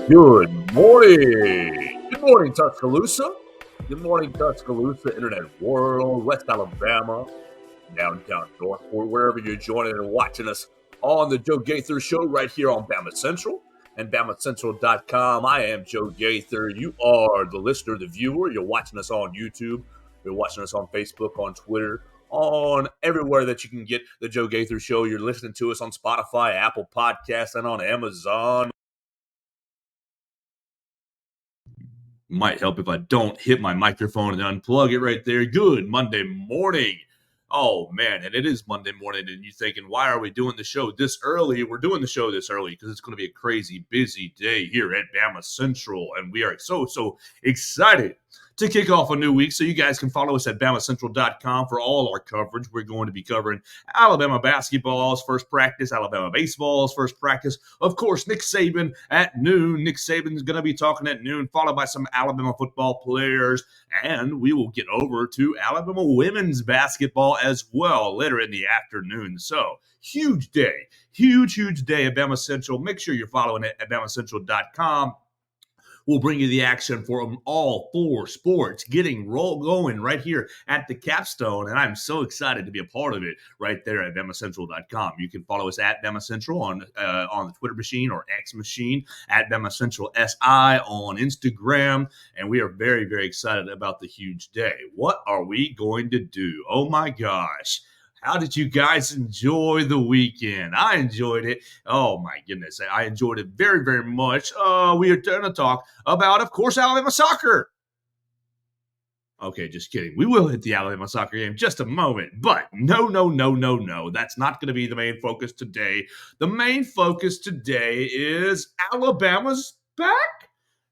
Good morning. Good morning, Tuscaloosa. Good morning, Tuscaloosa, Internet World, West Alabama, downtown Northport, wherever you're joining and watching us on the Joe Gaither Show right here on BamaCentral and BamaCentral.com. I am Joe Gaither. You are the listener, the viewer. You're watching us on YouTube. You're watching us on Facebook, on Twitter, on everywhere that you can get the Joe Gaither Show. You're listening to us on Spotify, Apple Podcasts, and on Amazon. Might help if I don't hit my microphone and unplug it right there. Good Monday morning. Oh, man. And it is Monday morning. And you're thinking, why are we doing the show this early? We're doing the show this early because it's going to be a crazy busy day here at Bama Central. And we are so excited to kick off a new week. So you guys can follow us at BamaCentral.com for all our coverage. We're going to be covering Alabama basketball's first practice, Alabama baseball's first practice. Of course, Nick Saban at noon. Nick Saban is going to be talking at noon, followed by some Alabama football players. And we will get over to Alabama women's basketball as well later in the afternoon. So huge day at Bama Central. Make sure you're following it at BamaCentral.com. We'll bring you the action for all four sports getting going right here at the capstone. And I'm so excited to be a part of it right there at BamaCentral.com. You can follow us at BamaCentral on the Twitter machine or X machine, at BamaCentral SI on Instagram. And we are very excited about the huge day. What are we going to do? Oh my gosh. How did you guys enjoy the weekend? I enjoyed it. Oh, my goodness. I enjoyed it very much. We are going to talk about, of course, Alabama soccer. Okay, just kidding. We will hit the Alabama soccer game in just a moment. But no. That's not going to be the main focus today. The main focus today is Alabama's back.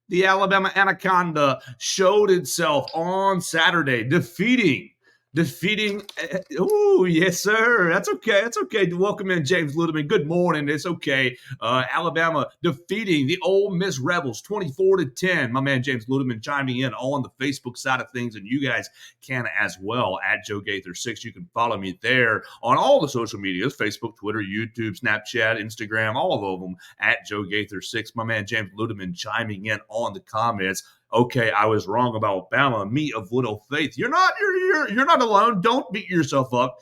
The Alabama Anaconda showed itself on Saturday, defeating. Oh, yes, sir. That's okay. Welcome in, James Ludeman. Good morning. It's okay. Alabama defeating the Ole Miss Rebels 24-10. My man James Ludeman chiming in on the Facebook side of things, and you guys can as well at Joe Gaither 6. You can follow me there on all the social medias: Facebook, Twitter, YouTube, Snapchat, Instagram, all of them at Joe Gaither 6. My man James Ludeman chiming in on the comments. Okay, I was wrong about Bama. Me of little faith. You're not alone. Don't beat yourself up.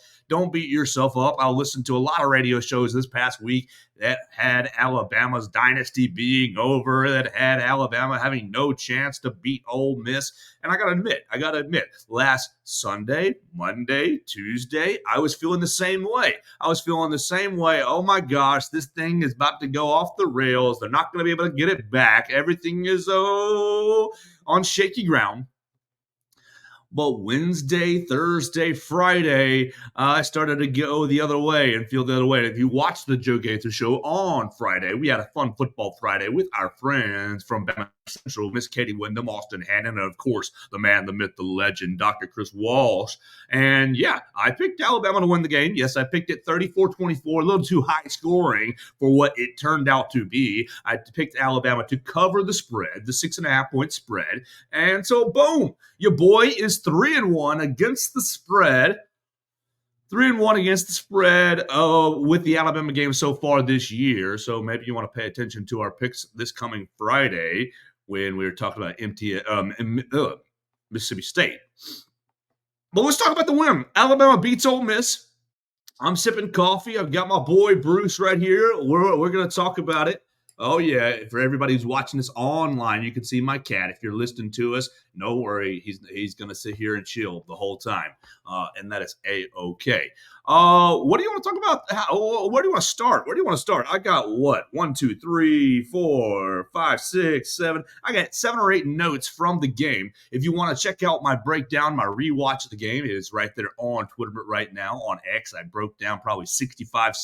I listened to a lot of radio shows this past week that had Alabama's dynasty being over, that had Alabama having no chance to beat Ole Miss. And I gotta admit, last Sunday, Monday, Tuesday, I was feeling the same way. Oh my gosh, this thing is about to go off the rails. They're not going to be able to get it back. Everything is on shaky ground. But Wednesday, Thursday, Friday, I started to go the other way and feel the other way. If you watched the Joe Gaither Show on Friday, we had a fun football Friday with our friends from BamaCentral, Miss Katie Wyndham, Austin Hannon, and of course, the man, the myth, the legend, Dr. Chris Walsh. And yeah, I picked Alabama to win the game. Yes, I picked it 34-24, a little too high scoring for what it turned out to be. I picked Alabama to cover the spread, the 6.5-point spread. And so, boom, your boy is 3-1 against the spread. 3-1 against the spread with the Alabama game so far this year. So maybe you want to pay attention to our picks this coming Friday when we were talking about Mississippi State. But let's talk about the win. Alabama beats Ole Miss. I'm sipping coffee. I've got my boy Bruce right here. We're going to talk about it. Oh, yeah. For everybody who's watching this online, you can see my cat. If you're listening to us, no worry. He's going to sit here and chill the whole time. And that is A-okay. What do you want to talk about? Where do you want to start? I got what? 1, 2, 3, 4, 5, 6, 7. I got 7 or 8 notes from the game. If you want to check out my breakdown, my rewatch of the game, it is right there on Twitter right now. On X, I broke down probably 65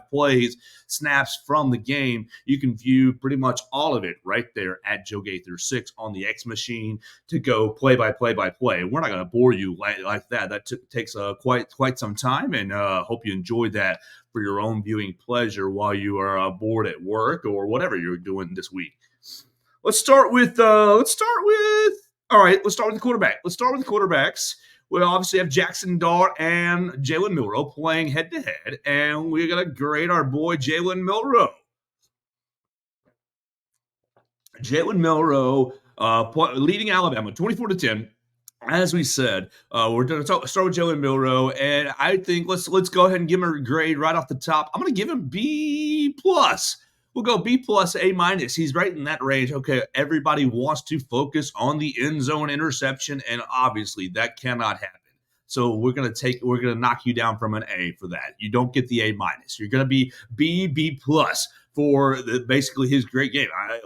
plays, snaps from the game. You can view pretty much all of it right there at Joe Gaither 6 on the X machine to go play by play. We're not going to bore you like that. That takes quite some time, and hope you enjoyed that for your own viewing pleasure while you are bored at work or whatever you're doing this week. Let's start with the quarterback. Let's start with the quarterbacks. We obviously have Jackson Dart and Jalen Milroe playing head-to-head, and we're going to grade our boy Jalen Milroe. Jalen Milroe leading Alabama 24-10. As we said, we're going to start with Jalen Milroe, and I think let's go ahead and give him a grade right off the top. I'm going to give him B plus. We'll go B plus, A minus. He's right in that range. Okay, everybody wants to focus on the end zone interception, and obviously that cannot happen. So we're gonna knock you down from an A for that. You don't get the A minus. You're gonna be B plus for basically his great game. I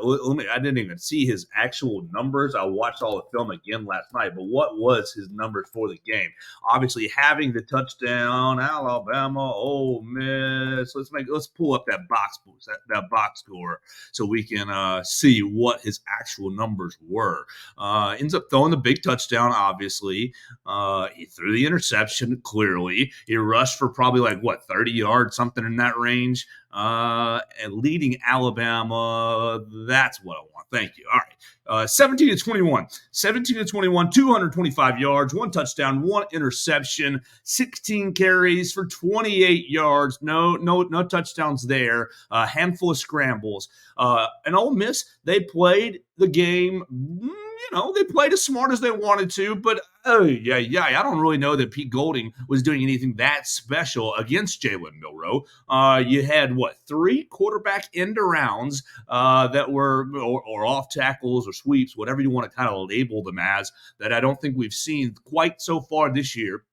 didn't even see his actual numbers. I watched all the film again last night, but what was his numbers for the game? Obviously, having the touchdown, Alabama, Ole Miss. Let's pull up that box score so we can see what his actual numbers were. Ends up throwing the big touchdown. Obviously, he threw the interception. Clearly, he rushed for probably 30 yards, something in that range. And leading Alabama, that's what I want. Thank you. All right. 17-21. 17-21, 225 yards, 1 touchdown, 1 interception, 16 carries for 28 yards. No touchdowns there. A handful of scrambles. And Ole Miss, they played the game, they played as smart as they wanted to, but I don't really know that Pete Golding was doing anything that special against Jalen Milroe. You had 3 quarterback end arounds that were or off tackles or sweeps, whatever you want to kind of label them as, that I don't think we've seen quite so far this year.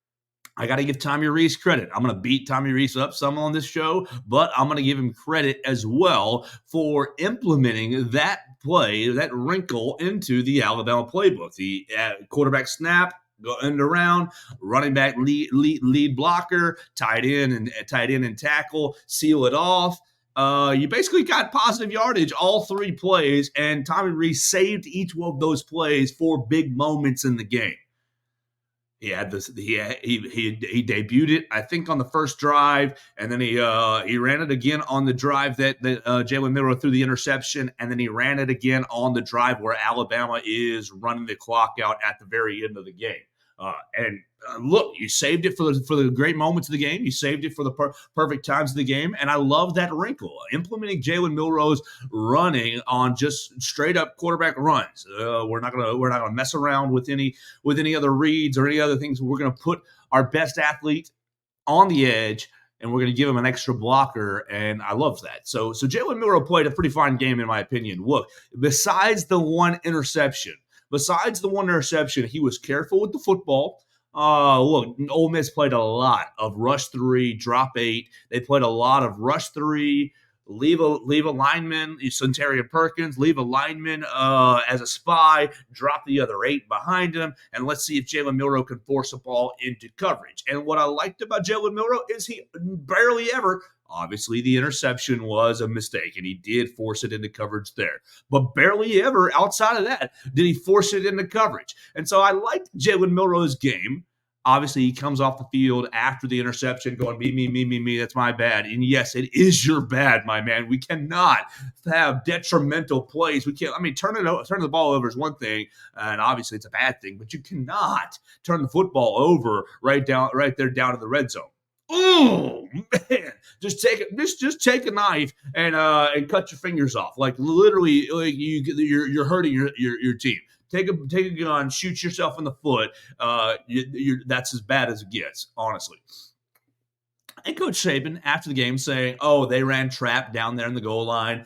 I got to give Tommy Rees credit. I'm going to beat Tommy Rees up some on this show, but I'm going to give him credit as well for implementing that play, that wrinkle into the Alabama playbook. The quarterback snap, go end around, running back lead blocker, tight end and tackle, seal it off. You basically got positive yardage all 3 plays, and Tommy Rees saved each one of those plays for big moments in the game. He had this. He debuted it, I think, on the first drive, and then he ran it again on the drive that Jalen Milroe threw the interception, and then he ran it again on the drive where Alabama is running the clock out at the very end of the game. Look, you saved it for the great moments of the game. You saved it for the perfect times of the game, and I love that wrinkle. Implementing Jalen Milroe's running on just straight up quarterback runs. We're not gonna mess around with any other reads or any other things. We're gonna put our best athlete on the edge, and we're going to give him an extra blocker, and I love that. So Jalen Milroe played a pretty fine game, in my opinion. Look, besides the one interception, he was careful with the football. Look, Ole Miss played a lot of rush 3, drop 8. They played a lot of rush 3, leave a lineman, Centarian Perkins, leave a lineman as a spy, drop the other 8 behind him, and let's see if Jalen Milroe can force a ball into coverage. And what I liked about Jalen Milroe is he barely ever, obviously the interception was a mistake, and he did force it into coverage there, but barely ever outside of that did he force it into coverage. And so I liked Jalen Milroe's game. Obviously, he comes off the field after the interception going, me, that's my bad. And yes, it is your bad, my man. We cannot have detrimental plays. We can't, turning the ball over is one thing, and obviously it's a bad thing, but you cannot turn the football over right there down in the red zone. Oh man! Just take a knife and cut your fingers off. Literally, you're hurting your team. Take a gun, shoot yourself in the foot. That's as bad as it gets, honestly. And Coach Saban, after the game, saying, "Oh, they ran trap down there in the goal line,"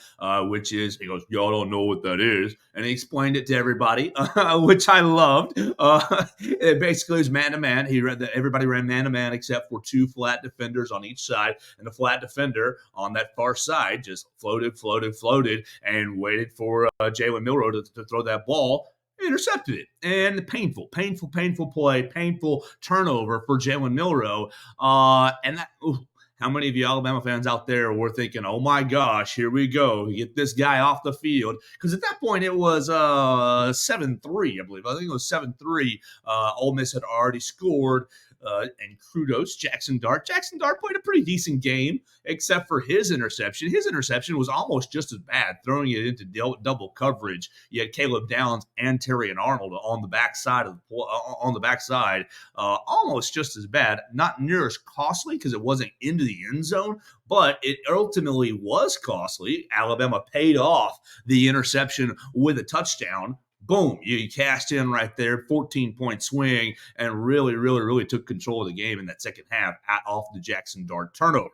which is, he goes, "Y'all don't know what that is," and he explained it to everybody, which I loved. It basically was man to man. Everybody ran man to man except for 2 flat defenders on each side, and the flat defender on that far side just floated, and waited for Jalen Milroe to throw that ball. Intercepted it, and painful play, painful turnover for Jalen Milroe. And that, how many of you Alabama fans out there were thinking, "Oh my gosh, here we go, get this guy off the field"? Because at that point it was 7-3, I believe. I think it was 7-3. Ole Miss had already scored. And kudos, Jackson Dart. Jackson Dart played a pretty decent game, except for his interception. His interception was almost just as bad, throwing it into double coverage. You had Caleb Downs and Terry and Arnold on the backside almost just as bad. Not near as costly because it wasn't into the end zone, but it ultimately was costly. Alabama paid off the interception with a touchdown. Boom, you cashed in right there, 14-point swing, and really took control of the game in that second half off the Jackson Dart turnover.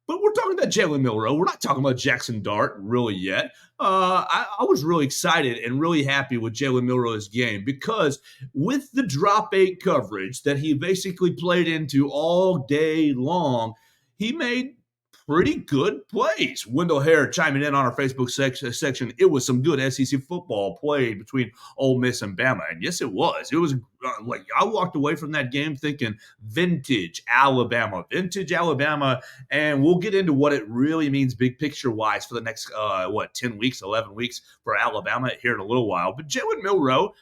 But we're talking about Jalen Milroe. We're not talking about Jackson Dart really yet. I was really excited and really happy with Jalen Milroe's game because with the drop 8 coverage that he basically played into all day long, he made pretty good plays. Wendell Hare chiming in on our Facebook section. It was some good SEC football played between Ole Miss and Bama. And yes, it was. It was like I walked away from that game thinking vintage Alabama. And we'll get into what it really means big picture wise for the next, 10 weeks, 11 weeks for Alabama here in a little while. But Jalen Milroe,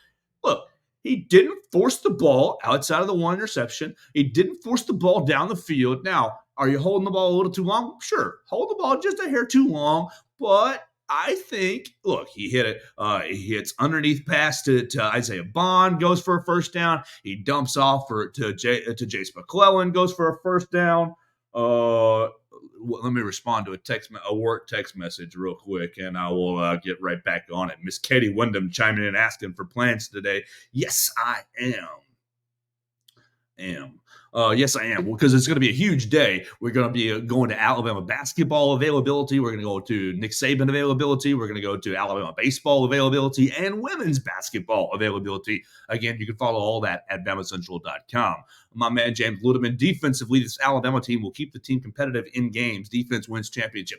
look, he didn't force the ball outside of the one interception. He didn't force the ball down the field. Now, are you holding the ball a little too long? Sure. Hold the ball just a hair too long. But I think, look, he hit it. He hits underneath pass to Isaiah Bond, goes for a first down. He dumps off to Jace McClellan, goes for a first down. Let me respond to a work text message real quick, and I will get right back on it. Miss Katie Wyndham chiming in asking for plans today. Yes, I am. Yes, I am, because it's going to be a huge day. We're going to be going to Alabama basketball availability. We're going to go to Nick Saban availability. We're going to go to Alabama baseball availability and women's basketball availability. Again, you can follow all that at BamaCentral.com. My man James Ludeman, defensively, this Alabama team will keep the team competitive in games. Defense wins championship.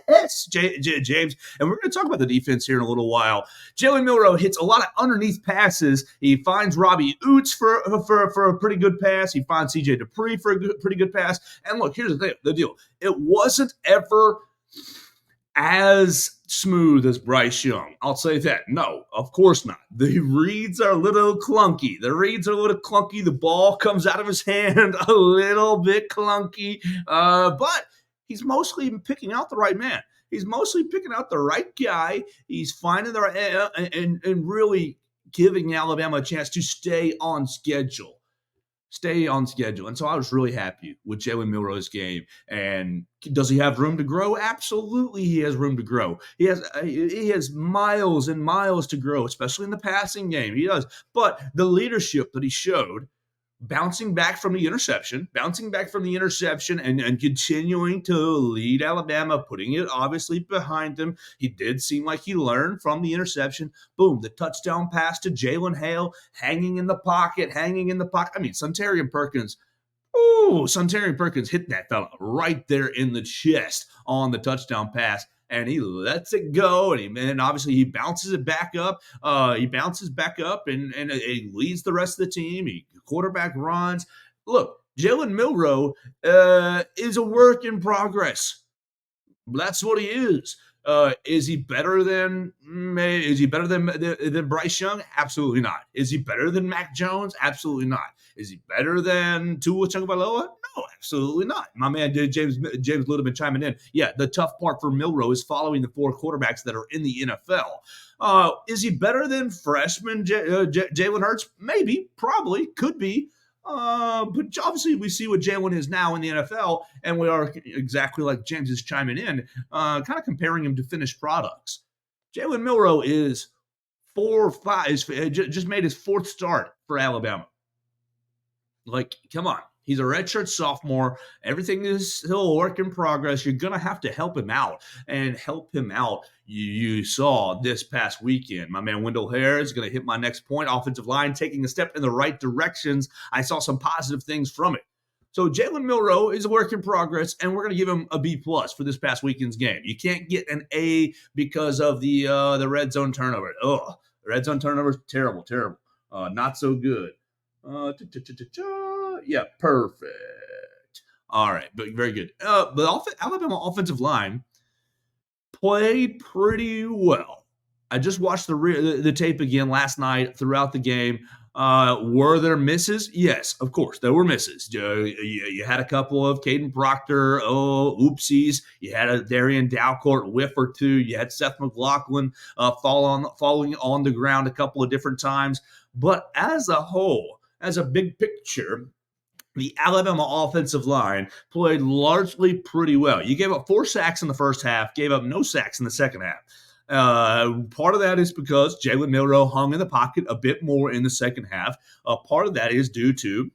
Yes, James. And we're going to talk about the defense here in a little while. Jalen Milroe hits a lot of underneath passes. He finds Robbie Oots for a pretty good pass. He finds CJ Dupree for a pretty good pass. And look, here's the deal. It wasn't ever as smooth as Bryce Young. I'll say that. No, of course not. The reads are a little clunky. The ball comes out of his hand a little bit clunky. But he's mostly picking out the right man. He's mostly picking out the right guy. He's finding the right and really giving Alabama a chance to stay on schedule. And so I was really happy with Jalen Milroe's game. And does he have room to grow? Absolutely, he has room to grow. He has miles and miles to grow, especially in the passing game. He does. But the leadership that he showed, bouncing back from the interception and continuing to lead Alabama, putting it obviously behind him. He did seem like he learned from the interception. Boom, the touchdown pass to Jalen Hale, hanging in the pocket. I mean, Suntarine Perkins hit that fella right there in the chest on the touchdown pass. And he lets it go, and obviously he bounces it back up. And he leads the rest of the team. Quarterback runs. Look, Jalen Milroe is a work in progress. That's what he is. Is he better than Bryce Young? Absolutely not. Is he better than Mac Jones? Absolutely not. Is he better than Tua Tagovailoa? No, absolutely not. My man James Ludeman chiming in. Yeah, the tough part for Milroe is following the 4 quarterbacks that are in the NFL. Is he better than freshman Jalen Hurts? Maybe, probably, could be. But obviously we see what Jalen is now in the NFL, and we are exactly like James is chiming in, kind of comparing him to finished products. Jalen Milroe is 4 or 5, just made his 4th start for Alabama. Like, come on. He's a redshirt sophomore. Everything is still a work in progress. You're going to have to help him out. And help him out, you saw this past weekend. My man Wendell Hare is going to hit my next point. Offensive line taking a step in the right directions. I saw some positive things from it. So Jalen Milroe is a work in progress, and we're going to give him a B+ for this past weekend's game. You can't get an A because of the red zone turnover. The red zone turnover is terrible. Not so good. Yeah, perfect. All right, but very good. The Alabama offensive line played pretty well. I just watched the tape again last night throughout the game. Were there misses? Yes, of course, there were misses. You had a couple of Caden Proctor, oopsies. You had a Darian Dalcourt whiff or two. You had Seth McLaughlin falling on the ground a couple of different times. But as a whole, as a big picture, the Alabama offensive line played largely pretty well. You gave up 4 sacks in the first half, gave up no sacks in the second half. Part of that is because Jalen Milroe hung in the pocket a bit more in the second half. Part of that is due to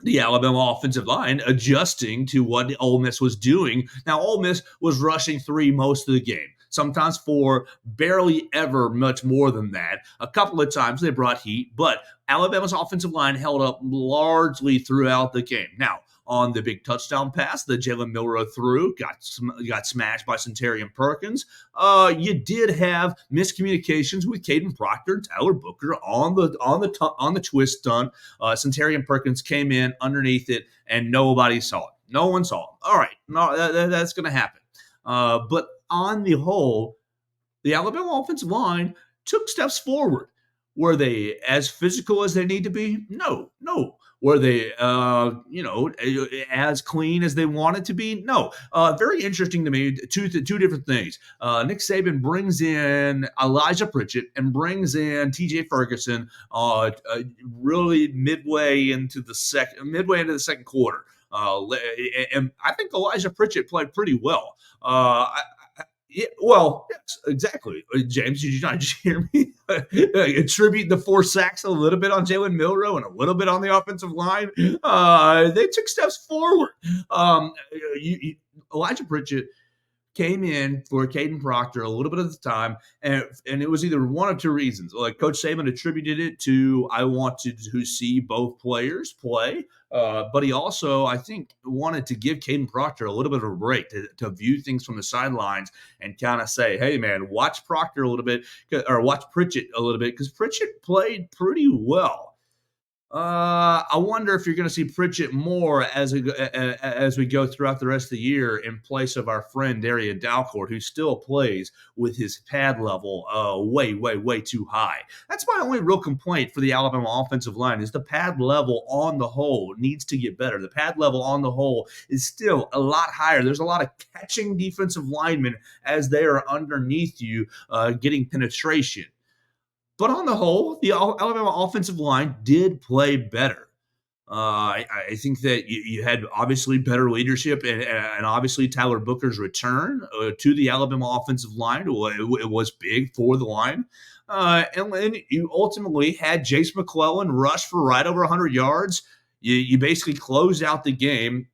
the Alabama offensive line adjusting to what Ole Miss was doing. Now, Ole Miss was rushing 3 most of the game, sometimes 4, barely ever much more than that. A couple of times they brought heat, but Alabama's offensive line held up largely throughout the game. Now, on the big touchdown pass that Jalen Milroe threw, got smashed by Centarian Perkins. You did have miscommunications with Caden Proctor and Tyler Booker on the twist stunt. Centarian Perkins came in underneath it, and nobody saw it. No one saw it. All right, no, that's going to happen. But on the whole, the Alabama offensive line took steps forward. Were they as physical as they need to be? No. Were they, as clean as they wanted to be? No. Very interesting to me. Two different things. Nick Saban brings in Elijah Pritchett and brings in T.J. Ferguson really midway into the second quarter. And I think Elijah Pritchett played pretty well. Yeah, well, yes, exactly. James, did you not hear me attribute the 4 sacks a little bit on Jalen Milroe and a little bit on the offensive line? They took steps forward. Elijah Pritchett came in for Caden Proctor a little bit of the time, and it was either one of two reasons. Like Coach Saban attributed it to, I want to see both players play, but he also, I think, wanted to give Caden Proctor a little bit of a break to view things from the sidelines and kind of say, hey, man, watch Proctor a little bit, or watch Pritchett a little bit, because Pritchett played pretty well. I wonder if you're going to see Pritchett more as we go throughout the rest of the year in place of our friend Darian Dalcourt, who still plays with his pad level way too high. That's my only real complaint for the Alabama offensive line is the pad level on the whole needs to get better. The pad level on the whole is still a lot higher. There's a lot of catching defensive linemen as they are underneath you getting penetration. But on the whole, the Alabama offensive line did play better. I think that you had obviously better leadership and obviously Tyler Booker's return to the Alabama offensive line. It was big for the line. And then you ultimately had Jace McClellan rush for right over 100 yards. You basically closed out the game.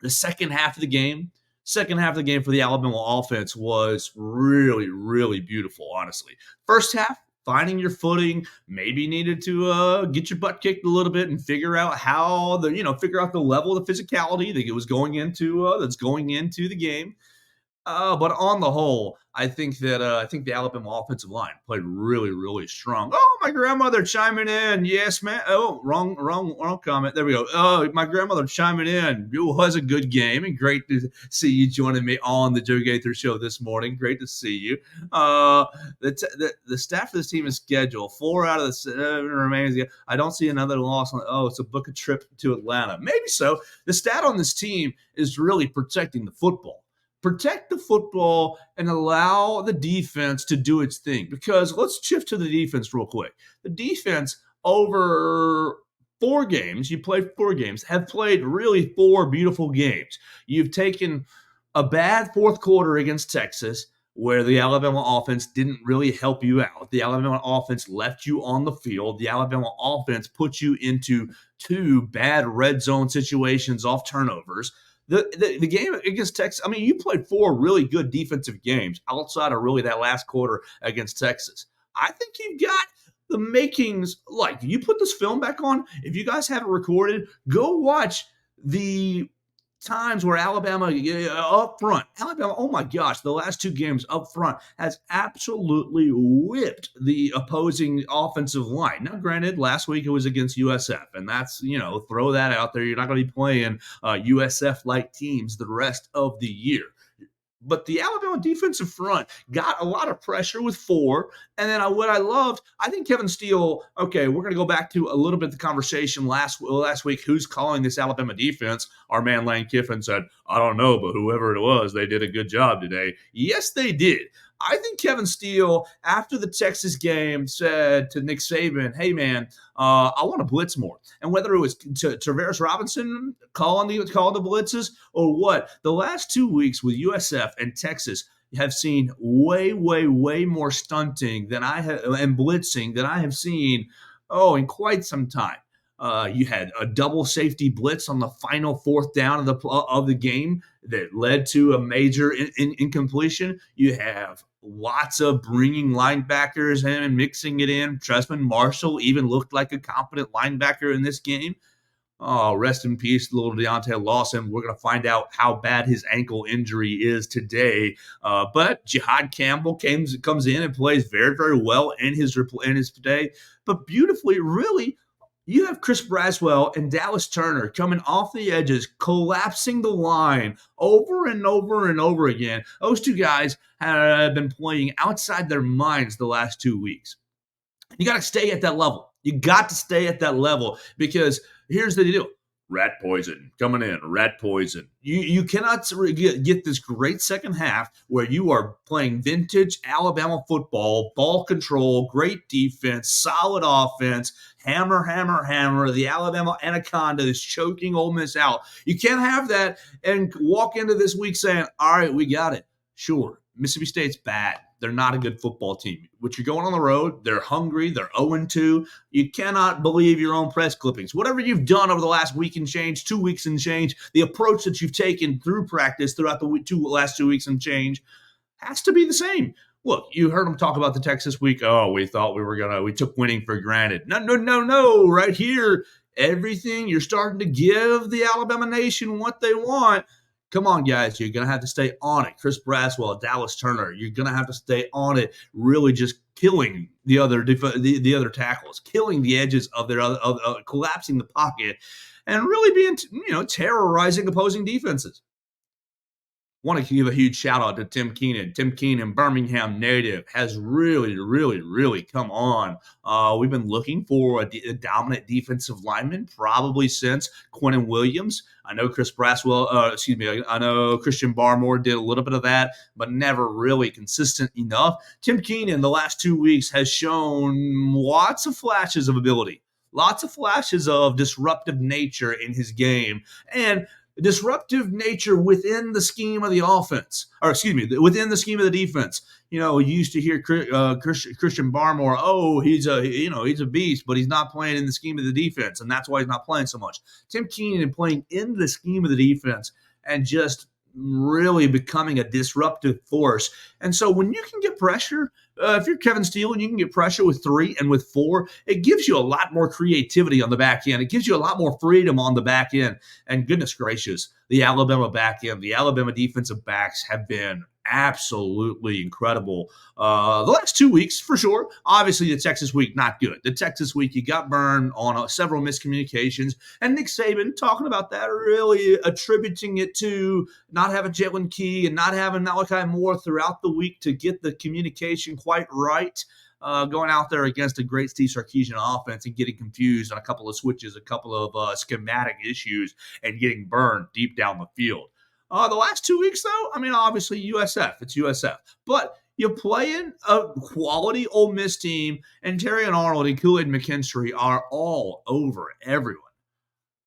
The second half of the game for the Alabama offense was really beautiful, honestly. First half, finding your footing, maybe needed to get your butt kicked a little bit and figure out figure out the level of physicality that it was going into that's going into the game. But on the whole, I think the Alabama offensive line played really strong. Oh, my grandmother chiming in. Yes, man. Oh, wrong comment. There we go. Oh, my grandmother chiming in. It was a good game and great to see you joining me on the Joe Gaither show this morning. Great to see you. The staff of this team is scheduled 4 out of the 7 remaining. I don't see another loss. It's a book a trip to Atlanta. Maybe so. The stat on this team is really protecting the football. Protect the football and allow the defense to do its thing. Because let's shift to the defense real quick. The defense over 4 games, you played 4 games, have played really 4 beautiful games. You've taken a bad fourth quarter against Texas where the Alabama offense didn't really help you out. The Alabama offense left you on the field. The Alabama offense put you into 2 bad red zone situations off turnovers. The game against Texas, I mean, you played 4 really good defensive games outside of really that last quarter against Texas. I think you've got the makings. Like, you put this film back on, if you guys haven't recorded, go watch the times where Alabama up front. Alabama, oh my gosh, the last 2 games up front has absolutely whipped the opposing offensive line. Now, granted, last week it was against USF, and that's, throw that out there. You're not going to be playing USF-like teams the rest of the year. But the Alabama defensive front got a lot of pressure with 4. And then what I loved, I think Kevin Steele, okay, we're going to go back to a little bit of the conversation last week. Who's calling this Alabama defense? Our man Lane Kiffin said, I don't know, but whoever it was, they did a good job today. Yes, they did. I think Kevin Steele, after the Texas game, said to Nick Saban, hey, man, I want to blitz more. And whether it was Tavares Robinson calling the blitzes or what, the last 2 weeks with USF and Texas have seen way, way, way more stunting than I have and blitzing than I have seen, in quite some time. You had a double safety blitz on the final 4th down of the game that led to a major incompletion. You have lots of bringing linebackers in and mixing it in. Trustman Marshall even looked like a competent linebacker in this game. Oh, rest in peace, little Deontay Lawson. We're going to find out how bad his ankle injury is today. But Jihad Campbell comes in and plays very, very well in his today. But beautifully, really, you have Chris Braswell and Dallas Turner coming off the edges, collapsing the line over and over and over again. Those two guys have been playing outside their minds the last 2 weeks. You got to stay at that level. You got to stay at that level because here's the deal. Rat poison coming in, rat poison. You cannot get this great second half where you are playing vintage Alabama football, ball control, great defense, solid offense, hammer, hammer, hammer. The Alabama Anaconda is choking Ole Miss out. You can't have that and walk into this week saying, all right, we got it. Sure, Mississippi State's bad. They're not a good football team. But you're going on the road. They're hungry. They're 0-2. You cannot believe your own press clippings. Whatever you've done over the last week and change, 2 weeks and change, the approach that you've taken through practice throughout the last 2 weeks and change has to be the same. Look, you heard them talk about the Texas week. Oh, we thought we took winning for granted. No. Right here, everything, you're starting to give the Alabama Nation what they want. Come on, guys. You're going to have to stay on it. Chris Braswell, Dallas Turner, you're going to have to stay on it, really just killing the other tackles, killing the edges of their collapsing the pocket, and really being, terrorizing opposing defenses. Want to give a huge shout out to Tim Keenan. Tim Keenan, Birmingham native, has really, really, really come on. We've been looking for a dominant defensive lineman probably since Quentin Williams. I know I know Christian Barmore did a little bit of that, but never really consistent enough. Tim Keenan, the last 2 weeks, has shown lots of flashes of ability, lots of flashes of disruptive nature in his game, and disruptive nature within the scheme of the offense, within the scheme of the defense. You used to hear Christian Barmore, he's a beast, but he's not playing in the scheme of the defense, and that's why he's not playing so much. Tim Keenan playing in the scheme of the defense and just really becoming a disruptive force. And so when you can get pressure, if you're Kevin Steele and you can get pressure with 3 and with 4, it gives you a lot more creativity on the back end. It gives you a lot more freedom on the back end. And goodness gracious, the Alabama back end, the Alabama defensive backs have been absolutely incredible. The last 2 weeks, for sure. Obviously, the Texas week, not good. The Texas week, you got burned on several miscommunications. And Nick Saban talking about that, really attributing it to not having Jalen Key and not having Malachi Moore throughout the week to get the communication quite right. Going out there against a great Steve Sarkisian offense and getting confused on a couple of switches, a couple of schematic issues, and getting burned deep down the field. The last 2 weeks, though, obviously USF. It's USF. But you're playing a quality Ole Miss team, and Terry and Arnold and Kool-Aid McKinstry are all over everyone.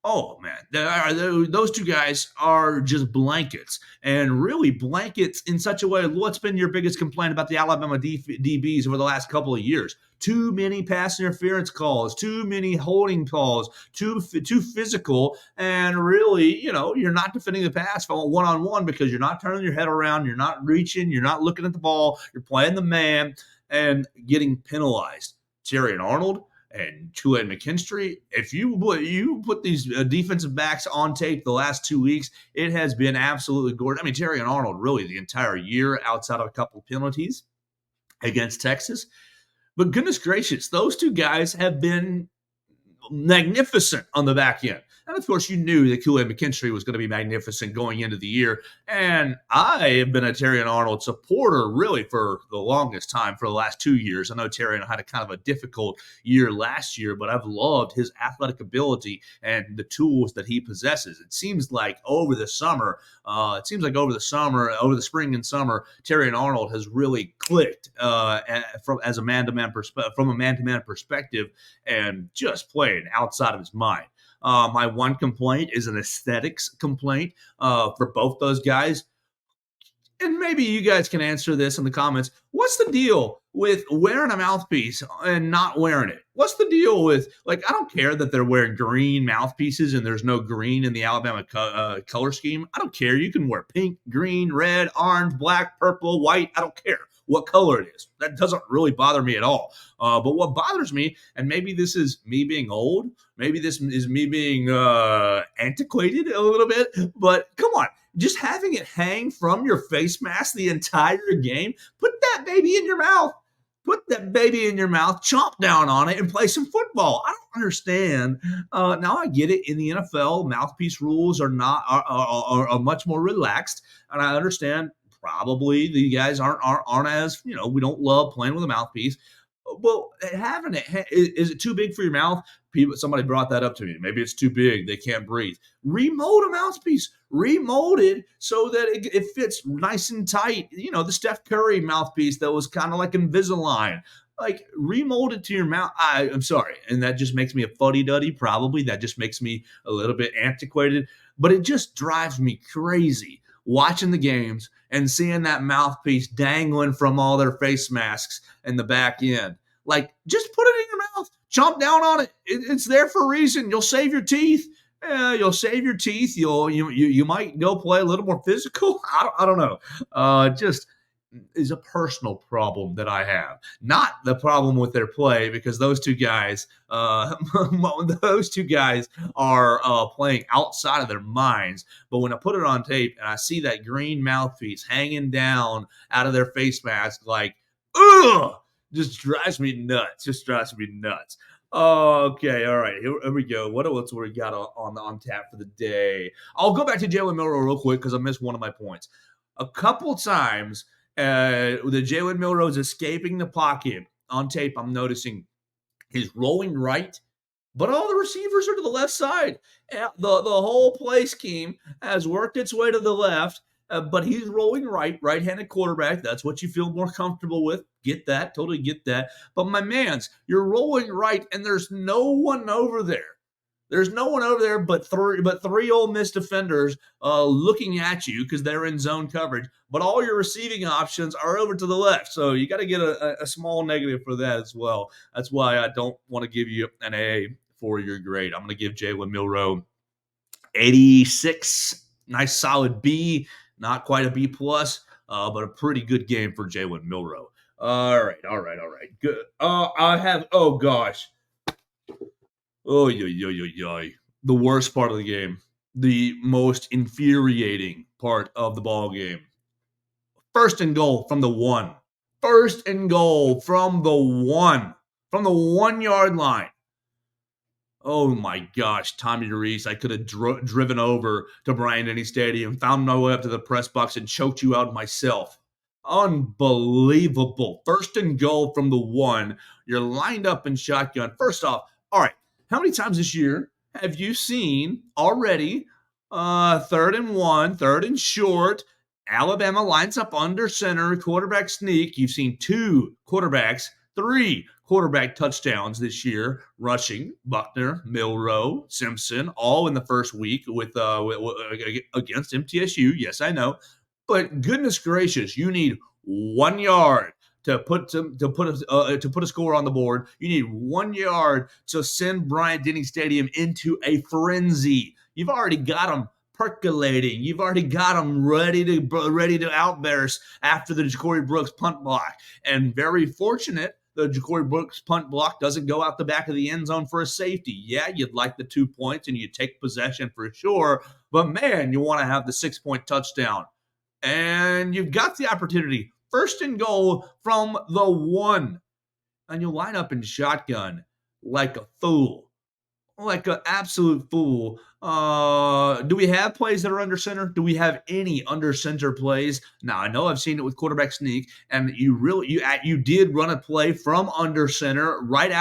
Oh, man, those two guys are just blankets, and really blankets in such a way. What's been your biggest complaint about the Alabama DBs over the last couple of years? Too many pass interference calls, too many holding calls, too physical, and really, you're not defending the pass one-on-one because you're not turning your head around, you're not reaching, you're not looking at the ball, you're playing the man and getting penalized. Terry and Arnold and Kool-Aid McKinstry, if you put these defensive backs on tape the last 2 weeks, it has been absolutely gorgeous. Terry and Arnold really the entire year outside of a couple of penalties against Texas. But goodness gracious, those two guys have been magnificent on the back end. And of course, you knew that Kool-Aid McKinstry was going to be magnificent going into the year. And I have been a Terrion Arnold supporter really for the longest time, for the last 2 years. I know Terrion had a kind of a difficult year last year, but I've loved his athletic ability and the tools that he possesses. It seems like over the spring and summer, Terrion Arnold has really clicked from a man-to-man perspective, and just playing outside of his mind. My one complaint is an aesthetics complaint for both those guys. And maybe you guys can answer this in the comments. What's the deal with wearing a mouthpiece and not wearing it? What's the deal with, I don't care that they're wearing green mouthpieces and there's no green in the Alabama color scheme. I don't care. You can wear pink, green, red, orange, black, purple, white. I don't care what color it is. That doesn't really bother me at all. But what bothers me, and maybe this is me being old, maybe this is me being antiquated a little bit, but come on. Just having it hang from your face mask the entire game, put that baby in your mouth. Put that baby in your mouth, chomp down on it, and play some football. I don't understand. Now I get it. In the NFL, mouthpiece rules are much more relaxed, and I understand probably the guys aren't as, we don't love playing with a mouthpiece. Well, having it, is it too big for your mouth? Somebody brought that up to me. Maybe it's too big. They can't breathe. Remold a mouthpiece. Remold it so that it fits nice and tight. The Steph Curry mouthpiece that was kind of like Invisalign. Remold it to your mouth. I'm sorry. And that just makes me a fuddy-duddy, probably. That just makes me a little bit antiquated. But it just drives me crazy watching the games and seeing that mouthpiece dangling from all their face masks in the back end. Just put it in your mouth. Chomp down on it. It's there for a reason. You'll save your teeth. You'll save your teeth. You might go play a little more physical. I don't know. Just is a personal problem that I have. Not the problem with their play, because those two guys are playing outside of their minds. But when I put it on tape and I see that green mouthpiece hanging down out of their face mask, ugh, just drives me nuts. Okay, all right, here we go. What else we got on tap for the day? I'll go back to Jalen Milroe real quick because I missed one of my points. A couple times, the Jalen Milroe is escaping the pocket on tape. I'm noticing he's rolling right, but all the receivers are to the left side. The whole play scheme has worked its way to the left. But he's rolling right-handed quarterback. That's what you feel more comfortable with. Get that, totally get that. But my mans, you're rolling right, and there's no one over there. There's no one over there but three Ole Miss defenders looking at you because they're in zone coverage. But all your receiving options are over to the left. So you got to get a small negative for that as well. That's why I don't want to give you an A for your grade. I'm going to give Jalen Milroe 86. Nice solid B. Not quite a B plus, but a pretty good game for Jalen Milroe. All right. Good. I have, oh gosh. Oh, yo. The worst part of the game. The most infuriating part of the ball game. First and goal from the 1. First and goal from the 1. From the 1 yard line. Oh my gosh, Tommy Reese, I could have driven over to Bryant-Denny Stadium, found my way up to the press box, and choked you out myself. Unbelievable. First and goal from the 1. You're lined up in shotgun. First off, all right, how many times this year have you seen already 3rd and 1, 3rd and short, Alabama lines up under center, quarterback sneak. You've seen 2 quarterbacks, 3 quarterback touchdowns this year, rushing, Buckner, Milroe, Simpson, all in the first week with against MTSU. Yes, I know. But goodness gracious, you need 1 yard to put a score on the board. You need 1 yard to send Bryant-Denny Stadium into a frenzy. You've already got them percolating. You've already got them ready to outburst after the Ja'Cory Brooks punt block. And very fortunate, the Ja'Cory Brooks punt block doesn't go out the back of the end zone for a safety. Yeah, you'd like the 2 points and you take possession for sure, but man, you want to have the 6-point touchdown. And you've got the opportunity. First and goal from the 1. And you line up in shotgun like a fool. like an absolute fool. Do we have plays that are under center? Do we have any under center plays? Now I know I've seen it with quarterback sneak, and you did run a play from under center right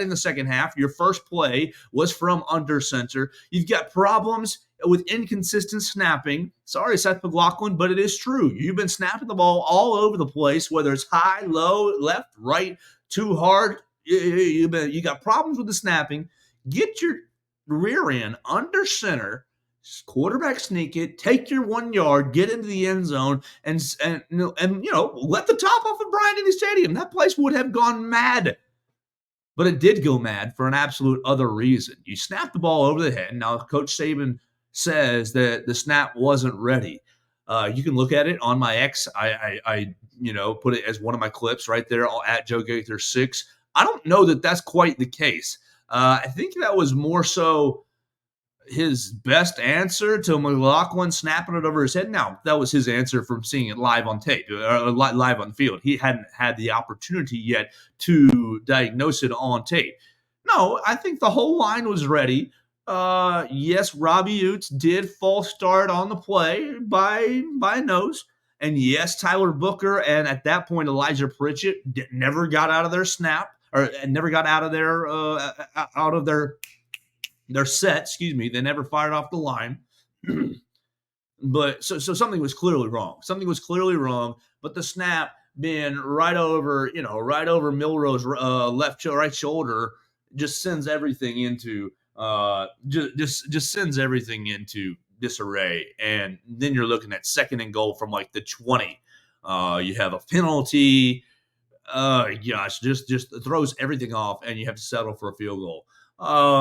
in the second half. Your first play was from under center. You've got problems with inconsistent snapping. Sorry, Seth McLaughlin, but it is true. You've been snapping the ball all over the place, whether it's high, low, left, right, too hard. You got problems with the snapping. Get your rear end under center, quarterback sneak it, take your 1 yard, get into the end zone, and let the top off of Bryant-Denny Stadium. That place would have gone mad. But it did go mad for an absolute other reason. You snapped the ball over the head. Now, Coach Saban says that the snap wasn't ready. You can look at it on my X. I put it as one of my clips right there at Joe Gaither 6. I don't know that that's quite the case. I think that was more so his best answer to McLaughlin snapping it over his head. Now, that was his answer from seeing it live on tape, or live on the field. He hadn't had the opportunity yet to diagnose it on tape. No, I think the whole line was ready. Yes, Robbie Utes did false start on the play by nose. And yes, Tyler Booker and at that point Elijah Pritchett never got out of their snap or never got out of their set. Excuse me, they never fired off the line. But so something was clearly wrong. Something was clearly wrong. But the snap being right over Milroe's right shoulder just sends everything into just sends everything into disarray. And then you're looking at 2nd and goal from like the 20. You have a penalty. Just throws everything off, and you have to settle for a field goal.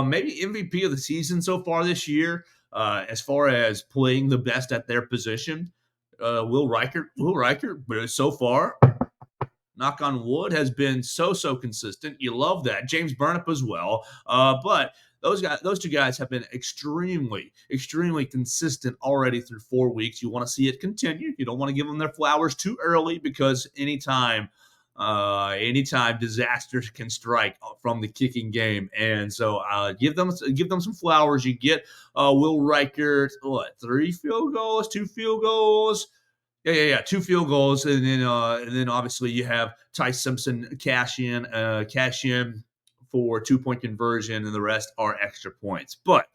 Maybe MVP of the season so far this year, as far as playing the best at their position. Will Reichert, but so far, knock on wood, has been so consistent. You love that. James Burnip as well. But those two guys have been extremely consistent already through 4 weeks. You want to see it continue. You don't want to give them their flowers too early, because anytime disasters can strike from the kicking game. And so give them some flowers. You get Will Reichert, 3 field goals, 2 field goals. Yeah, 2 field goals, and then obviously you have Ty Simpson cash in for 2-point conversion, and the rest are extra points. But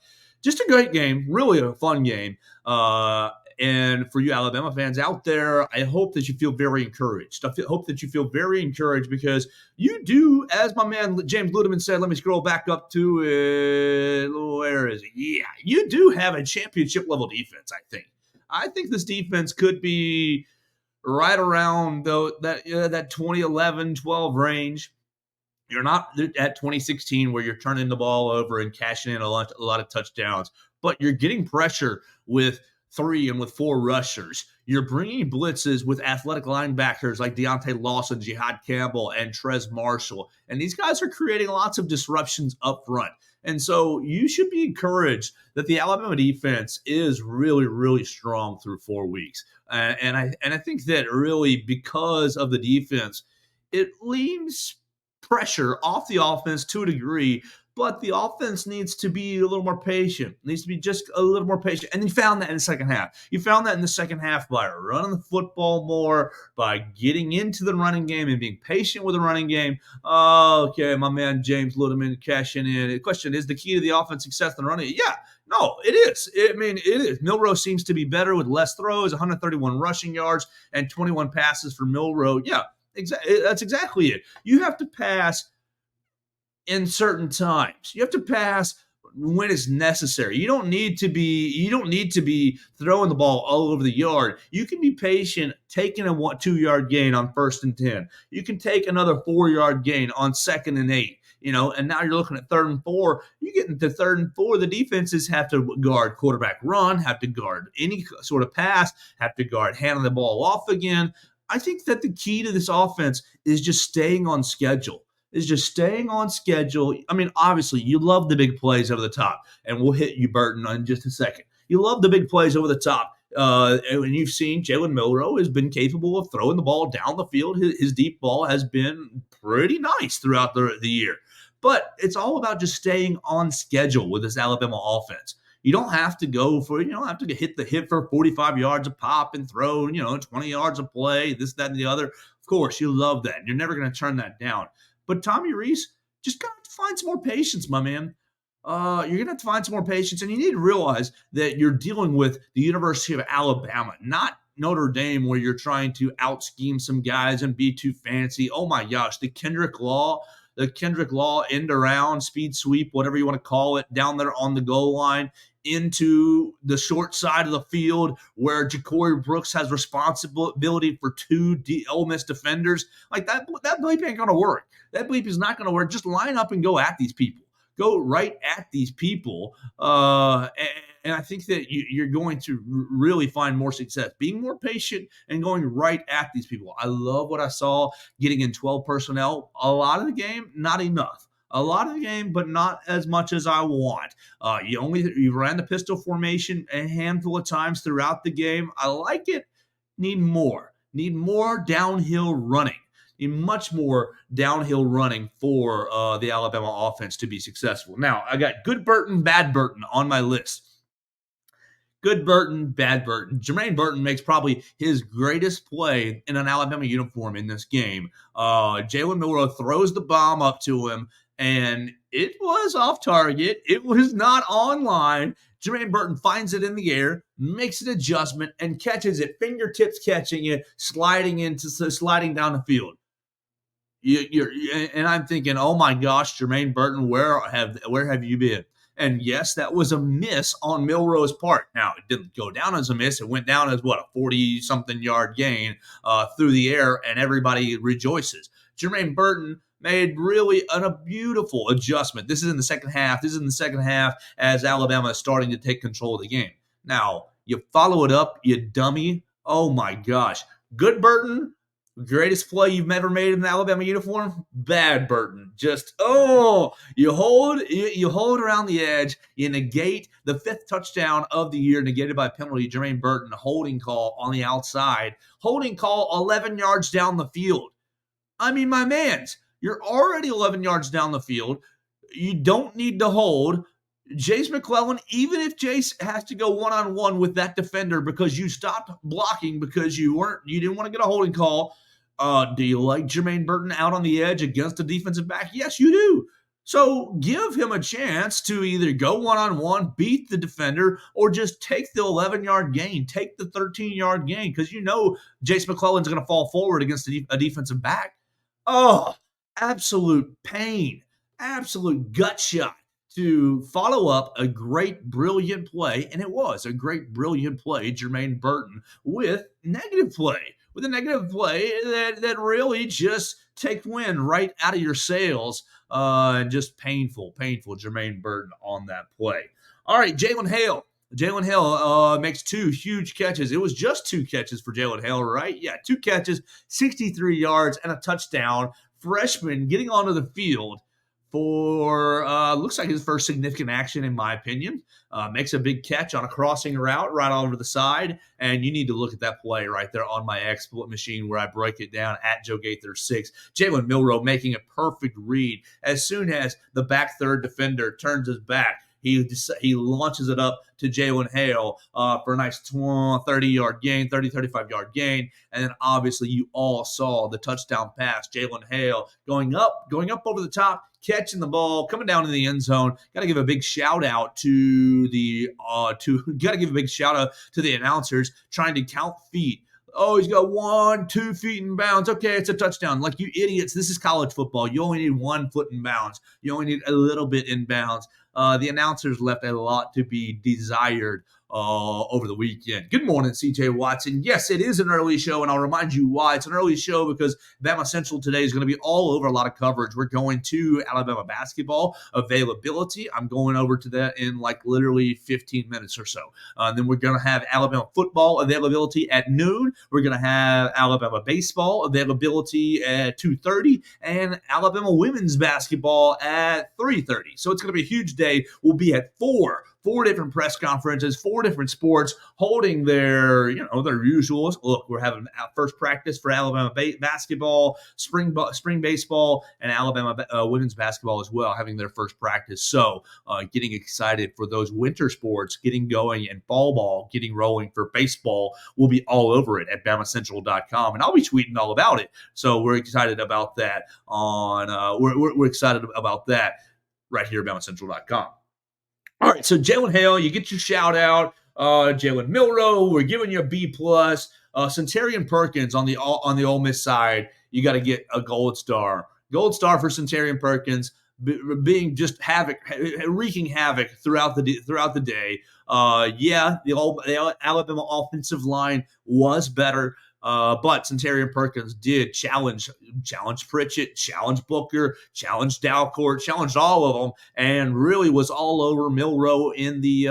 just a great game, really a fun game. And for you Alabama fans out there, I hope that you feel very encouraged. Hope that you feel very encouraged, because you do, as my man James Ludeman said, let me scroll back up to it. Where is it? Yeah, you do have a championship level defense, I think. I think this defense could be right around that 2011-12 range. You're not at 2016 where you're turning the ball over and cashing in a lot of touchdowns, but you're getting pressure with 3 and with 4 rushers. You're bringing blitzes with athletic linebackers like Deontay Lawson, Jihad Campbell, and Trez Marshall. And these guys are creating lots of disruptions up front. And so you should be encouraged that the Alabama defense is really strong through 4 weeks. And I think that really, because of the defense, it leaves pressure off the offense to a degree, but the offense needs to be a little more patient. Needs to be just a little more patient. And you found that in the second half. You found that in the second half by running the football more, by getting into the running game and being patient with the running game. Okay, my man James Ludeman cashing in. The question is, the key to the offense success in running? Yeah, no, it is. It is. Milroe seems to be better with less throws, 131 rushing yards and 21 passes for Milroe. Yeah, that's exactly it. You have to pass in certain times. You have to pass when it's necessary. You don't need to be throwing the ball all over the yard. You can be patient, taking a 2-yard gain on 1st and 10. You can take another 4-yard gain on 2nd and 8. And now you're looking at 3rd and 4. You get into 3rd and 4, the defenses have to guard quarterback run, have to guard any sort of pass, have to guard handing the ball off again. I think that the key to this offense is just staying on schedule. I mean, obviously, you love the big plays over the top, and we'll hit you, Burton, in just a second. You love the big plays over the top. And you've seen Jalen Milroe has been capable of throwing the ball down the field. His deep ball has been pretty nice throughout the year. But it's all about just staying on schedule with this Alabama offense. You don't have to go for, you don't have to hit the hit for 45 yards of pop and throw, 20 yards of play, this, that, and the other. Of course, you love that. You're never going to turn that down. But Tommy Rees, just got to find some more patience, my man. You're going to have to find some more patience, and you need to realize that you're dealing with the University of Alabama, not Notre Dame, where you're trying to out scheme some guys and be too fancy. Oh my gosh, the Kendrick Law end around, speed sweep, whatever you want to call it, down there on the goal line into the short side of the field where Ja'Cory Brooks has responsibility for two Ole Miss defenders. Like that bleep ain't going to work. That bleep is not going to work. Just line up and go at these people. Go right at these people. And I think that you're going to really find more success, being more patient and going right at these people. I love what I saw getting in 12 personnel. A lot of the game, not enough. A lot of the game, but not as much as I want. You ran the pistol formation a handful of times throughout the game. I like it. Need more. Need more downhill running. Much more downhill running for the Alabama offense to be successful. Now, I got good Burton, bad Burton on my list. Good Burton, bad Burton. Jermaine Burton makes probably his greatest play in an Alabama uniform in this game. Jalen Milroe throws the bomb up to him, and it was off target. It was not online. Jermaine Burton finds it in the air, makes an adjustment, and catches it, fingertips catching it, sliding down the field. And I'm thinking, oh my gosh, Jermaine Burton, where have you been? And yes, that was a miss on Milroe's part. Now, it didn't go down as a miss. It went down as a 40-something yard gain through the air, and everybody rejoices. Jermaine Burton made really a beautiful adjustment. This is in the second half. As Alabama is starting to take control of the game. Now, you follow it up, you dummy. Oh my gosh. Good Burton. Greatest play you've ever made in an Alabama uniform? Bad Burton. Just, you hold around the edge. You negate the fifth touchdown of the year, negated by penalty. Jermaine Burton, holding call on the outside. Holding call 11 yards down the field. I mean, my mans, you're already 11 yards down the field. You don't need to hold. Jace McClellan, even if Jace has to go one-on-one with that defender because you stopped blocking because you didn't want to get a holding call. Do you like Jermaine Burton out on the edge against a defensive back? Yes, you do. So give him a chance to either go one-on-one, beat the defender, or just take the 11-yard gain, take the 13-yard gain, because Jace McClellan's going to fall forward against a defensive back. Oh, absolute pain, absolute gut shot to follow up a great, brilliant play, and it was a great, brilliant play, Jermaine Burton, with a negative play that really just take wind right out of your sails, and just painful Jermaine Burton on that play. All right, Jalen Hale makes two huge catches. It was just two catches for Jalen Hale, right? Yeah, two catches, 63 yards, and a touchdown. Freshman getting onto the field for looks like his first significant action, in my opinion. Makes a big catch on a crossing route right over the side, and you need to look at that play right there on my exploit machine where I break it down at Joe Gaither 6. Jalen Milroe making a perfect read. As soon as the back third defender turns his back, he launches it up to Jalen Hale for a nice 35-yard gain. And then obviously you all saw the touchdown pass. Jalen Hale going up over the top, catching the ball, coming down in the end zone. Got to give a big shout out to the announcers trying to count feet. Oh, he's got 1, 2 feet in bounds. Okay, it's a touchdown. Like, you idiots, this is college football. You only need 1 foot in bounds. You only need a little bit in bounds. The announcers left a lot to be desired over the weekend. Good morning, CJ Watson. Yes, it is an early show, and I'll remind you why. It's an early show because BamaCentral today is going to be all over a lot of coverage. We're going to Alabama basketball availability. I'm going over to that in literally 15 minutes or so. Then we're going to have Alabama football availability at noon. We're going to have Alabama baseball availability at 2:30 and Alabama women's basketball at 3:30. So it's going to be a huge day. We'll be at 4 4 different press conferences, 4 different sports, holding their usuals. Look, we're having our first practice for Alabama basketball, spring baseball, and Alabama women's basketball as well, having their first practice. So getting excited for those winter sports getting going, and fall ball getting rolling for baseball. We'll be all over it at BamaCentral.com, and I'll be tweeting all about it. So we're excited about that. We're excited about that right here at BamaCentral.com. All right, so Jalen Hale, you get your shout out. Jalen Milroe, we're giving you a B plus. Centurion Perkins on the Ole Miss side, you got to get a gold star. Gold star for Centurion Perkins, being just wreaking havoc throughout the day. The Alabama offensive line was better. But Centurion Perkins did challenge Pritchett, challenge Booker, challenge Dalcourt, challenged all of them, and really was all over Milroe in the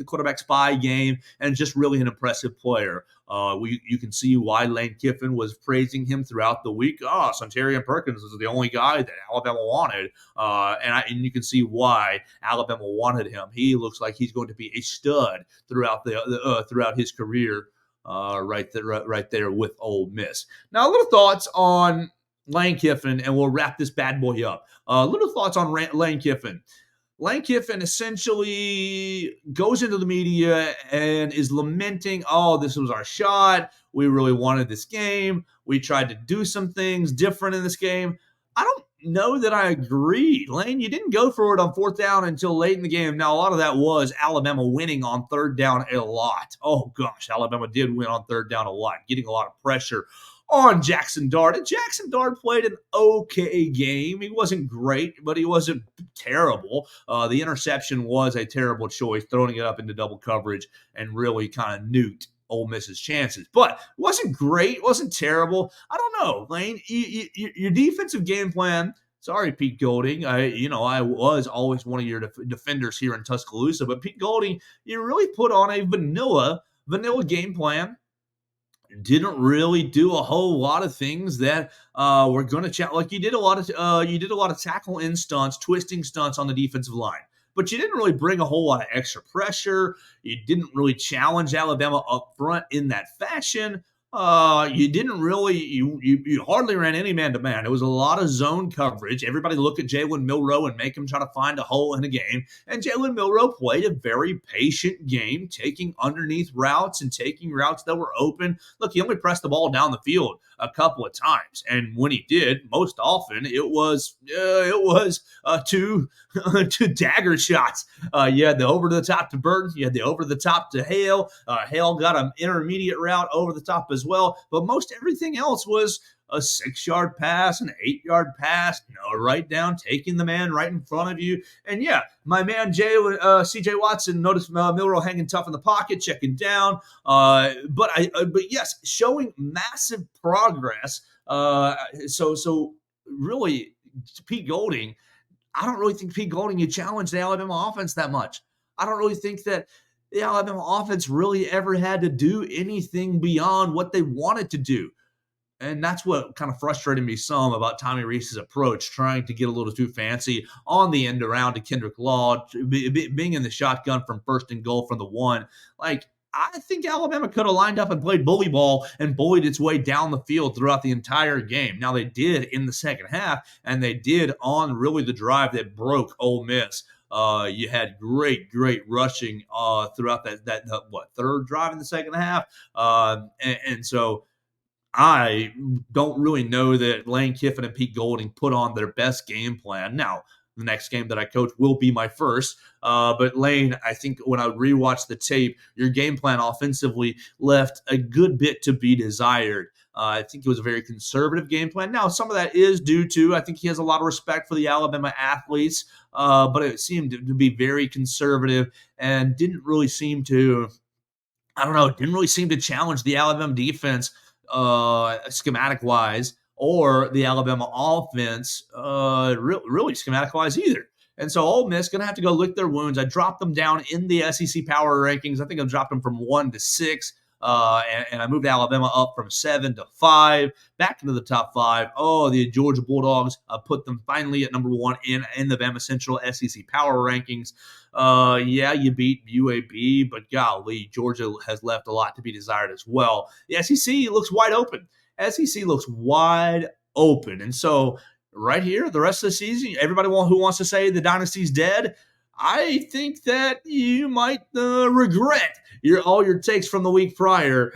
quarterback spy game, and just really an impressive player. You can see why Lane Kiffin was praising him throughout the week. Centurion Perkins is the only guy that Alabama wanted, and you can see why Alabama wanted him. He looks like he's going to be a stud throughout his career. Right there with Ole Miss. Now, a little thoughts on Lane Kiffin, and we'll wrap this bad boy up. Little thoughts on Lane Kiffin. Lane Kiffin essentially goes into the media and is lamenting, this was our shot. We really wanted this game. We tried to do some things different in this game. I don't know that I agree. Lane, you didn't go for it on 4th down until late in the game. Now, a lot of that was Alabama winning on 3rd down a lot. Oh, gosh, Alabama did win on 3rd down a lot, getting a lot of pressure on Jackson Dart. And Jackson Dart played an okay game. He wasn't great, but he wasn't terrible. The interception was a terrible choice, throwing it up into double coverage and really kind of nuked Ole Miss's chances. But it wasn't great. It wasn't terrible. I don't know, Lane. Your defensive game plan. Sorry, Pete Golding. I was always one of your defenders here in Tuscaloosa, but Pete Golding, you really put on a vanilla game plan. Didn't really do a whole lot of things that were going to challenge. Like you did a lot of tackle in stunts, twisting stunts on the defensive line. But you didn't really bring a whole lot of extra pressure. You didn't really challenge Alabama up front in that fashion. You hardly ran any man-to-man. It was a lot of zone coverage. Everybody look at Jalen Milroe and make him try to find a hole in a game. And Jalen Milroe played a very patient game, taking underneath routes and taking routes that were open. Look, he only pressed the ball down the field a couple of times, and when he did, most often it was two dagger shots. You had the over the top to Burton, you had the over the top to Hale. Hale got an intermediate route over the top as well, but most everything else was a 6-yard pass, an 8-yard pass, right down, taking the man right in front of you. And yeah, my man C.J. Watson noticed Milroe hanging tough in the pocket, checking down. But yes, showing massive progress. So really, Pete Golding, I don't really think Pete Golding, you challenged the Alabama offense that much. I don't really think that the Alabama offense really ever had to do anything beyond what they wanted to do. And that's what kind of frustrated me some about Tommy Rees's approach, trying to get a little too fancy on the end around to Kendrick Law, being in the shotgun from 1st and goal from the 1. Like, I think Alabama could have lined up and played bully ball and bullied its way down the field throughout the entire game. Now, they did in the second half, and they did on really the drive that broke Ole Miss. You had great rushing throughout that 3rd drive in the second half. And so I don't really know that Lane Kiffin and Pete Golding put on their best game plan. Now, the next game that I coach will be my first. But Lane, I think when I rewatched the tape, your game plan offensively left a good bit to be desired. I think it was a very conservative game plan. Now, some of that is due to, I think he has a lot of respect for the Alabama athletes, but it seemed to be very conservative and didn't really seem to challenge the Alabama defense schematic wise, or the Alabama offense really schematic wise either. And so Ole Miss going to have to go lick their wounds. I dropped them down in the SEC power rankings. I think I dropped them from 1 to 6. and I moved Alabama up from 7 to 5, back into the top 5. Oh, the Georgia Bulldogs put them finally at number 1 in the BamaCentral SEC Power Rankings. Yeah, you beat UAB, but golly, Georgia has left a lot to be desired as well. The SEC looks wide open. SEC looks wide open. And so right here, the rest of the season, everybody who wants to say the dynasty's dead, I think that you might regret all your takes from the week prior,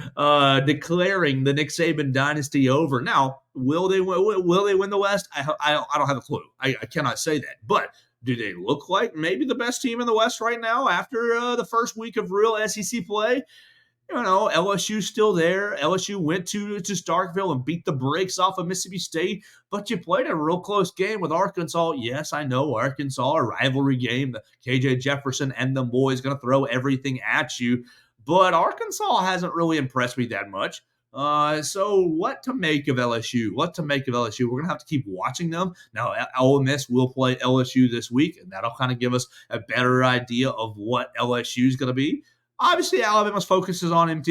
declaring the Nick Saban dynasty over. Now, will they win the West? I don't have a clue. I cannot say that. But do they look like maybe the best team in the West right now after the first week of real SEC play? You know, LSU's still there. LSU went to Starkville and beat the brakes off of Mississippi State, but you played a real close game with Arkansas. Yes, I know Arkansas, a rivalry game. The KJ Jefferson and the boys going to throw everything at you, but Arkansas hasn't really impressed me that much. So what to make of LSU? We're going to have to keep watching them. Now, Ole Miss will play LSU this week, and that'll kind of give us a better idea of what LSU is going to be. Obviously, Alabama's focus is on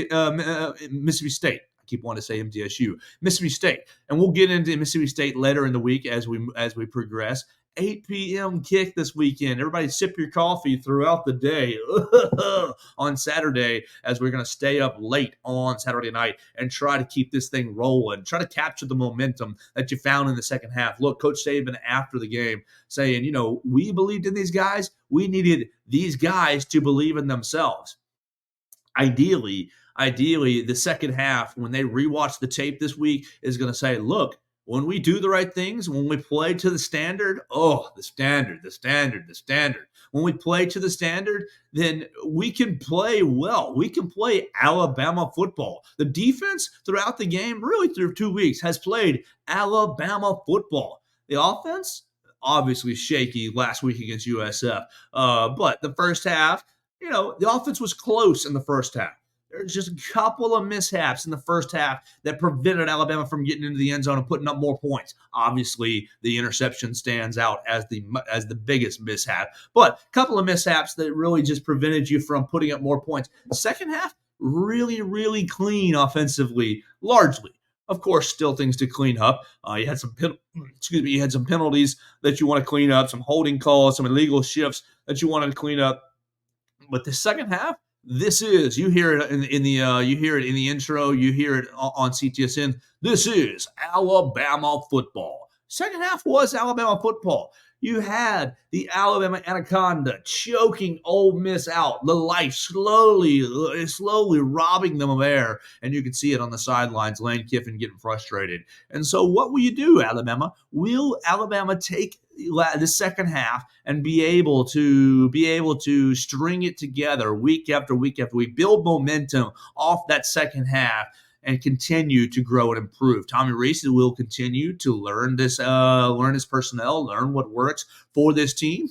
Mississippi State. I keep wanting to say MTSU, Mississippi State, and we'll get into Mississippi State later in the week as we progress. 8 p.m. kick this weekend. Everybody sip your coffee throughout the day on Saturday, as we're going to stay up late on Saturday night and try to keep this thing rolling, try to capture the momentum that you found in the second half. Look, Coach Saban after the game saying, you know, we believed in these guys. We needed these guys to believe in themselves. Ideally, the second half, when they rewatch the tape this week, is going to say, look, when we do the right things, when we play to the standard, the standard. When we play to the standard, then we can play well. We can play Alabama football. The defense throughout the game, really through 2 weeks, has played Alabama football. The offense, obviously shaky last week against USF. But the first half, you know, the offense was close in the first half. There's just a couple of mishaps in the first half that prevented Alabama from getting into the end zone and putting up more points. Obviously, the interception stands out as the biggest mishap. But a couple of mishaps that really just prevented you from putting up more points. The second half, really, really clean offensively, largely. Of course, still things to clean up. You had some penalties that you want to clean up, some holding calls, some illegal shifts that you wanted to clean up. But the second half, you hear it in the intro, you hear it on CTSN. This is Alabama football. Second half was Alabama football. You had the Alabama Anaconda choking Ole Miss out, the life slowly robbing them of air, and you can see it on the sidelines, Lane Kiffin getting frustrated. And so what will you do, Alabama? Will Alabama take the second half and be able to string it together week after week after week, build momentum off that second half, and continue to grow and improve? Tommy Rees will continue to learn his personnel, learn what works for this team.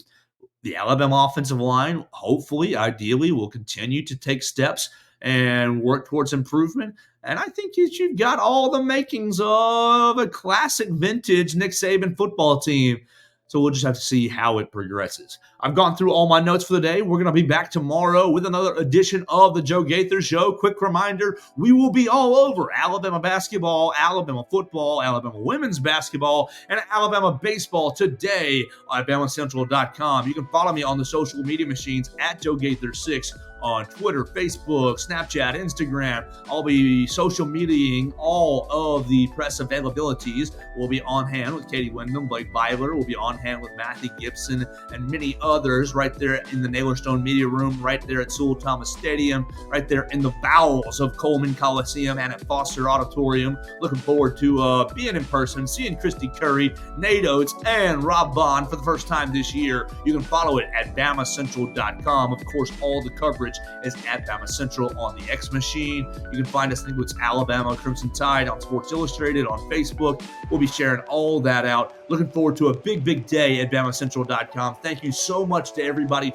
The Alabama offensive line, hopefully, ideally, will continue to take steps and work towards improvement. And I think you've got all the makings of a classic vintage Nick Saban football team. So we'll just have to see how it progresses. I've gone through all my notes for the day. We're going to be back tomorrow with another edition of the Joe Gaither Show. Quick reminder, we will be all over Alabama basketball, Alabama football, Alabama women's basketball, and Alabama baseball today at BamaCentral.com. You can follow me on the social media machines at Joe Gaither6 on Twitter, Facebook, Snapchat, Instagram. I'll be social mediaing all of the press availabilities. We'll be on hand with Katie Wyndham, Blake Byler. We'll be on hand with Matthew Gibson and many others right there in the Naylor Stone Media Room, right there at Sewell Thomas Stadium, right there in the bowels of Coleman Coliseum and at Foster Auditorium. Looking forward to being in person, seeing Christy Curry, Nate Oates, and Rob Bond for the first time this year. You can follow it at BamaCentral.com. Of course, all the coverage is at BamaCentral on the X Machine. You can find us, I think it's Alabama Crimson Tide on Sports Illustrated on Facebook. We'll be sharing all that out. Looking forward to a big day at BamaCentral.com. Thank you so much to everybody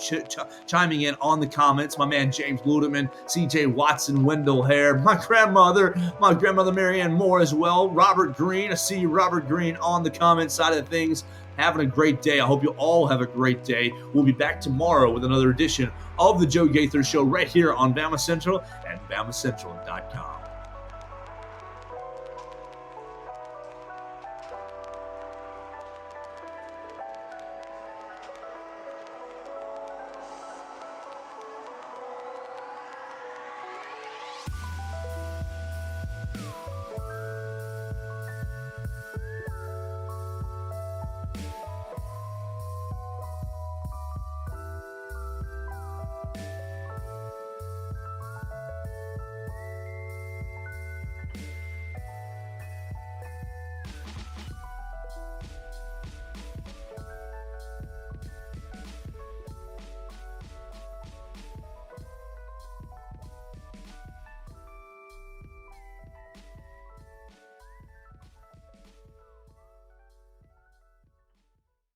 chiming in on the comments. My man James Ludeman, CJ Watson, Wendell Hare, my grandmother Marianne Moore as well. Robert Green, I see you, Robert Green, on the comment side of things. Having a great day. I hope you all have a great day. We'll be back tomorrow with another edition of the Joe Gaither Show right here on BamaCentral and BamaCentral.com.